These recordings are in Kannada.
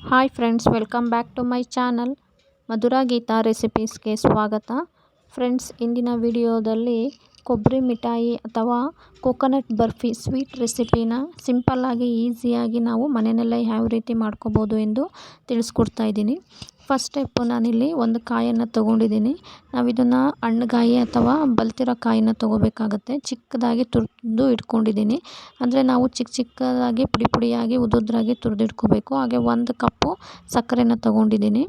Hi friends, welcome back to my channel Madhurageetha ರೆಸಿಪೀಸ್ಗೆ ಸ್ವಾಗತ. ಫ್ರೆಂಡ್ಸ್, ಇಂದಿನ ವಿಡಿಯೋದಲ್ಲಿ ಕೊಬ್ಬರಿ ಮಿಠಾಯಿ ಅಥವಾ ಕೋಕೋನಟ್ ಬರ್ಫಿ ಸ್ವೀಟ್ ರೆಸಿಪಿನ ಸಿಂಪಲ್ಲಾಗಿ ಈಸಿಯಾಗಿ ನಾವು ಮನೆಯಲ್ಲೇ ಯಾವ ರೀತಿ ಮಾಡ್ಕೋಬೋದು ಎಂದು ತಿಳಿಸ್ಕೊಡ್ತಾ ಇದ್ದೀನಿ. ಫಸ್ಟ್ ಸ್ಟೆಪ್ಪು, ನಾನಿಲ್ಲಿ ಒಂದು ಕಾಯನ್ನು ತೊಗೊಂಡಿದ್ದೀನಿ. ನಾವು ಇದನ್ನು ಹಣ್ಣುಗಾಯಿ ಅಥವಾ ಬಲ್ತಿರೋ ಕಾಯಿನ ತೊಗೋಬೇಕಾಗತ್ತೆ. ಚಿಕ್ಕದಾಗಿ ತುರಿದು ಇಟ್ಕೊಂಡಿದ್ದೀನಿ. ಅಂದರೆ ನಾವು ಚಿಕ್ಕದಾಗಿ ಪುಡಿಯಾಗಿ ಉದುದ್ರಾಗಿ ತುರಿದಿಟ್ಕೋಬೇಕು. ಹಾಗೆ 1 ಕಪ್ಪು ಸಕ್ಕರೆನ ತೊಗೊಂಡಿದ್ದೀನಿ.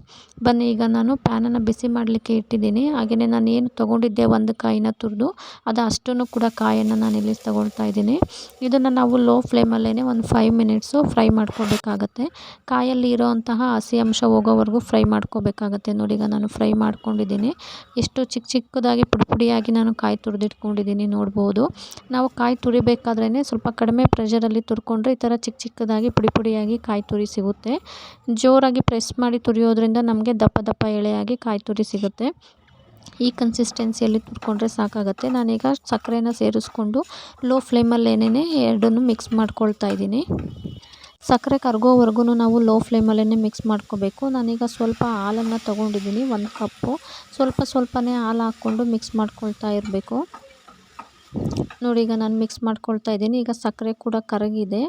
ಬನ್ನಿ, ಈಗ ನಾನು ಪ್ಯಾನನ್ನು ಬಿಸಿ ಮಾಡಲಿಕ್ಕೆ ಇಟ್ಟಿದ್ದೀನಿ. ಹಾಗೆಯೇ ನಾನು ಏನು ತೊಗೊಂಡಿದ್ದೆ 1 ಕಾಯಿನ ತುರಿದು, ಅದು ಅಷ್ಟನ್ನು ಕೂಡ ಕಾಯನ್ನು ನಾನಿಲ್ಲಿ ತೊಗೊಳ್ತಾ ಇದ್ದೀನಿ. ಇದನ್ನು ನಾವು ಲೋ ಫ್ಲೇಮಲ್ಲೇ ಒಂದು 5 ಮಿನಿಟ್ಸು ಫ್ರೈ ಮಾಡ್ಕೋಬೇಕಾಗತ್ತೆ. ಕಾಯಲ್ಲಿ ಇರೋವಂತಹ ಹಸಿ ಅಂಶ ಹೋಗೋವರೆಗೂ ಫ್ರೈ ಮಾಡ್ಕೋಬೇಕಾಗತ್ತೆ. ನೋಡಿ, ಈಗ ನಾನು ಫ್ರೈ ಮಾಡ್ಕೊಂಡಿದ್ದೀನಿ. ಎಷ್ಟು ಚಿಕ್ಕದಾಗಿ ಪುಡಿಯಾಗಿ ನಾನು ಕಾಯಿ ತುರಿದಿಟ್ಕೊಂಡಿದ್ದೀನಿ ನೋಡ್ಬೋದು. ನಾವು ಕಾಯಿ ತುರಿಬೇಕಾದ್ರೇ ಸ್ವಲ್ಪ ಕಡಿಮೆ ಪ್ರೆಷರಲ್ಲಿ ತುರ್ಕೊಂಡ್ರೆ ಈ ಥರ ಚಿಕ್ಕದಾಗಿ ಪುಡಿಯಾಗಿ ಕಾಯಿ ತುರಿ ಸಿಗುತ್ತೆ. ಜೋರಾಗಿ ಪ್ರೆಸ್ ಮಾಡಿ ತುರಿಯೋದ್ರಿಂದ ನಮಗೆ ದಪ್ಪ ಎಳೆಯಾಗಿ ಕಾಯಿ ತುರಿ ಸಿಗುತ್ತೆ. ಈ ಕನ್ಸಿಸ್ಟೆನ್ಸಿಯಲ್ಲಿ ತುರ್ಕೊಂಡ್ರೆ ಸಾಕಾಗುತ್ತೆ. ನಾನೀಗ ಸಕ್ಕರೆನ ಸೇರಿಸ್ಕೊಂಡು ಲೋ ಫ್ಲೇಮಲ್ಲೇನೇ ಎರಡನ್ನೂ ಮಿಕ್ಸ್ ಮಾಡ್ಕೊಳ್ತಾ ಇದ್ದೀನಿ. ಸಕ್ಕರೆ ಕರಗೋವರೆಗೂ ನಾವು ಲೋ ಫ್ಲೇಮಲ್ಲೇ ಮಿಕ್ಸ್ ಮಾಡ್ಕೋಬೇಕು. ನಾನೀಗ ಸ್ವಲ್ಪ ಹಾಲನ್ನು ತೊಗೊಂಡಿದ್ದೀನಿ, 1 ಕಪ್ಪು. ಸ್ವಲ್ಪನೇ ಹಾಲು ಹಾಕ್ಕೊಂಡು ಮಿಕ್ಸ್ ಮಾಡ್ಕೊಳ್ತಾ ಇರಬೇಕು. ನೋಡಿ, ಈಗ ನಾನು ಮಿಕ್ಸ್ ಮಾಡ್ಕೊಳ್ತಾ ಇದ್ದೀನಿ. ಈಗ ಸಕ್ಕರೆ ಕೂಡ ಕರಗಿದೆ,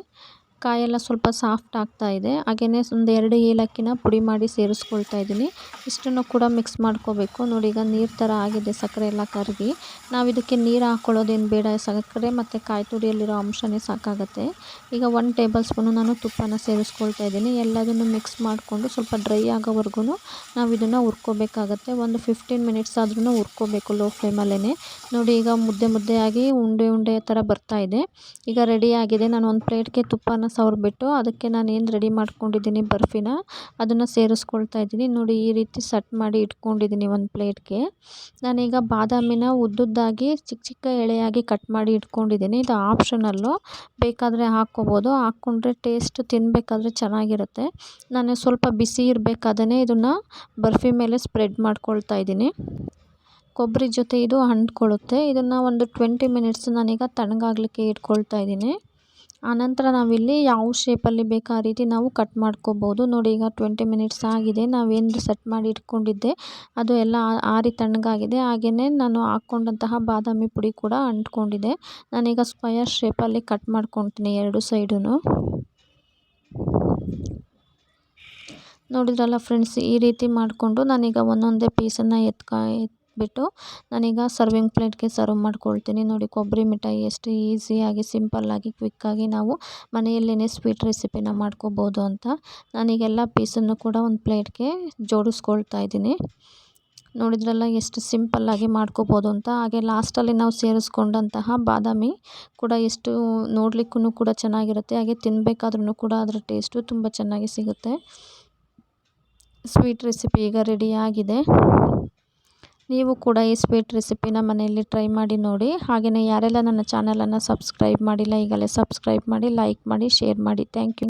ಕಾಯೆಲ್ಲ ಸ್ವಲ್ಪ ಸಾಫ್ಟ್ ಆಗ್ತಾ ಇದೆ. ಹಾಗೆಯೇ ಒಂದು 2 ಏಲಕ್ಕಿನ ಪುಡಿ ಮಾಡಿ ಸೇರಿಸ್ಕೊಳ್ತಾ ಇದ್ದೀನಿ. ಇಷ್ಟನ್ನು ಕೂಡ ಮಿಕ್ಸ್ ಮಾಡ್ಕೋಬೇಕು. ನೋಡಿ, ಈಗ ನೀರು ಥರ ಆಗಿದೆ ಸಕ್ಕರೆ ಎಲ್ಲ ಕರಗಿ. ನಾವು ಇದಕ್ಕೆ ನೀರು ಹಾಕ್ಕೊಳ್ಳೋದೇನು ಬೇಡ, ಸಕ್ಕರೆ ಮತ್ತು ಕಾಯಿ ತುರಿಯಲ್ಲಿರೋ ಅಂಶನೇ ಸಾಕಾಗುತ್ತೆ. ಈಗ 1 ಟೇಬಲ್ ಸ್ಪೂನು ನಾನು ತುಪ್ಪನ ಸೇರಿಸ್ಕೊಳ್ತಾ ಇದ್ದೀನಿ. ಎಲ್ಲದನ್ನು ಮಿಕ್ಸ್ ಮಾಡಿಕೊಂಡು ಸ್ವಲ್ಪ ಡ್ರೈ ಆಗೋವರೆಗೂ ನಾವು ಇದನ್ನು ಹುರ್ಕೋಬೇಕಾಗತ್ತೆ. ಒಂದು 15 ಮಿನಿಟ್ಸ್ ಆದ್ರೂ ಹುರ್ಕೋಬೇಕು ಲೋ ಫ್ಲೇಮಲ್ಲೇ. ನೋಡಿ, ಈಗ ಮುದ್ದೆಯಾಗಿ ಉಂಡೆ ಥರ ಬರ್ತಾ ಇದೆ. ಈಗ ರೆಡಿ ಆಗಿದೆ. ನಾನು ಒಂದು ಪ್ಲೇಟ್ಗೆ ತುಪ್ಪನ ಸವರ್ಬಿಟ್ಟು ಅದಕ್ಕೆ ನಾನು ಏನು ರೆಡಿ ಮಾಡ್ಕೊಂಡಿದ್ದೀನಿ ಬರ್ಫಿನ, ಅದನ್ನು ಸೇರಿಸ್ಕೊಳ್ತಾ ಇದ್ದೀನಿ. ನೋಡಿ, ಈ ರೀತಿ ಸೆಟ್ ಮಾಡಿ ಇಟ್ಕೊಂಡಿದ್ದೀನಿ ಒಂದು ಪ್ಲೇಟ್ಗೆ. ನಾನೀಗ ಬಾದಾಮಿನ ಉದ್ದುದ್ದಾಗಿ ಚಿಕ್ಕ ಎಳೆಯಾಗಿ ಕಟ್ ಮಾಡಿ ಇಟ್ಕೊಂಡಿದ್ದೀನಿ. ಇದು ಆಪ್ಷನಲ್ಲು, ಬೇಕಾದರೆ ಹಾಕ್ಕೋಬೋದು. ಹಾಕ್ಕೊಂಡ್ರೆ ಟೇಸ್ಟ್ ತಿನ್ನಬೇಕಾದ್ರೆ ಚೆನ್ನಾಗಿರುತ್ತೆ. ನಾನು ಸ್ವಲ್ಪ ಬಿಸಿ ಇರಬೇಕಾದ್ರೆ ಇದನ್ನು ಬರ್ಫಿ ಮೇಲೆ ಸ್ಪ್ರೆಡ್ ಮಾಡ್ಕೊಳ್ತಾ ಇದ್ದೀನಿ. ಕೊಬ್ಬರಿ ಜೊತೆ ಇದು ಅಂಟ್ಕೊಳ್ಳುತ್ತೆ. ಇದನ್ನು ಒಂದು 20 ಮಿನಿಟ್ಸ್ ನಾನೀಗ ತಣ್ಣಗಾಗಲಿಕ್ಕೆ ಇಟ್ಕೊಳ್ತಾ ಇದ್ದೀನಿ. ಆನಂತರ ನಾವಿಲ್ಲಿ ಯಾವ ಶೇಪಲ್ಲಿ ಬೇಕು ಆ ರೀತಿ ನಾವು ಕಟ್ ಮಾಡ್ಕೋಬೋದು. ನೋಡಿ, ಈಗ 20 ಮಿನಿಟ್ಸ್ ಆಗಿದೆ. ನಾವೇನು ಸೆಟ್ ಮಾಡಿ ಇಟ್ಕೊಂಡಿದ್ದೆ ಅದು ಎಲ್ಲ ಆರಿ ತಣ್ಣಗಾಗಿದೆ. ಹಾಗೆಯೇ ನಾನು ಹಾಕ್ಕೊಂಡಂತಹ ಬಾದಾಮಿ ಪುಡಿ ಕೂಡ ಅಂಟ್ಕೊಂಡಿದೆ. ನಾನೀಗ ಸ್ಕ್ವಯರ್ ಶೇಪಲ್ಲಿ ಕಟ್ ಮಾಡ್ಕೊತೀನಿ 2 ಸೈಡೂ. ನೋಡಿದ್ರಲ್ಲ ಫ್ರೆಂಡ್ಸ್, ಈ ರೀತಿ ಮಾಡಿಕೊಂಡು ನಾನೀಗ ಒಂದೊಂದೇ ಪೀಸನ್ನು ಎತ್ಬಿಟ್ಟು ನಾನೀಗ ಸರ್ವಿಂಗ್ ಪ್ಲೇಟ್ಗೆ ಸರ್ವ್ ಮಾಡ್ಕೊಳ್ತೀನಿ. ನೋಡಿ, ಕೊಬ್ಬರಿ ಮಿಠಾಯಿ ಎಷ್ಟು ಈಸಿಯಾಗಿ ಸಿಂಪಲ್ಲಾಗಿ ಕ್ವಿಕ್ಕಾಗಿ ನಾವು ಮನೆಯಲ್ಲೇ ಸ್ವೀಟ್ ರೆಸಿಪಿನ ಮಾಡ್ಕೋಬೋದು ಅಂತ. ನಾನೀಗ ಎಲ್ಲ ಪೀಸನ್ನು ಕೂಡ ಒಂದು ಪ್ಲೇಟ್ಗೆ ಜೋಡಿಸ್ಕೊಳ್ತಾ ಇದ್ದೀನಿ. ನೋಡಿದ್ರಲ್ಲ ಎಷ್ಟು ಸಿಂಪಲ್ಲಾಗಿ ಮಾಡ್ಕೋಬೋದು ಅಂತ. ಹಾಗೆ ಲಾಸ್ಟಲ್ಲಿ ನಾವು ಸೇರಿಸ್ಕೊಂಡಂತಹ ಬಾದಾಮಿ ಕೂಡ ಎಷ್ಟು ನೋಡಲಿಕ್ಕೂ ಕೂಡ ಚೆನ್ನಾಗಿರುತ್ತೆ. ಹಾಗೆ ತಿನ್ನಬೇಕಾದ್ರೂ ಕೂಡ ಅದರ ಟೇಸ್ಟು ತುಂಬ ಚೆನ್ನಾಗಿ ಸಿಗುತ್ತೆ. ಸ್ವೀಟ್ ರೆಸಿಪಿ ಈಗ ರೆಡಿಯಾಗಿದೆ. ನೀವು ಕೂಡ ಈ ಸ್ವೀಟ್ ರೆಸಿಪಿನ ಮನೆಯಲ್ಲಿ ಟ್ರೈ ಮಾಡಿ ನೋಡಿ. ಹಾಗೆಯೇ ಯಾರೆಲ್ಲ ನನ್ನ ಚಾನಲನ್ನು ಸಬ್ಸ್ಕ್ರೈಬ್ ಮಾಡಿಲ್ಲ, ಈಗಲೇ ಸಬ್ಸ್ಕ್ರೈಬ್ ಮಾಡಿ, ಲೈಕ್ ಮಾಡಿ, ಶೇರ್ ಮಾಡಿ. Thank you.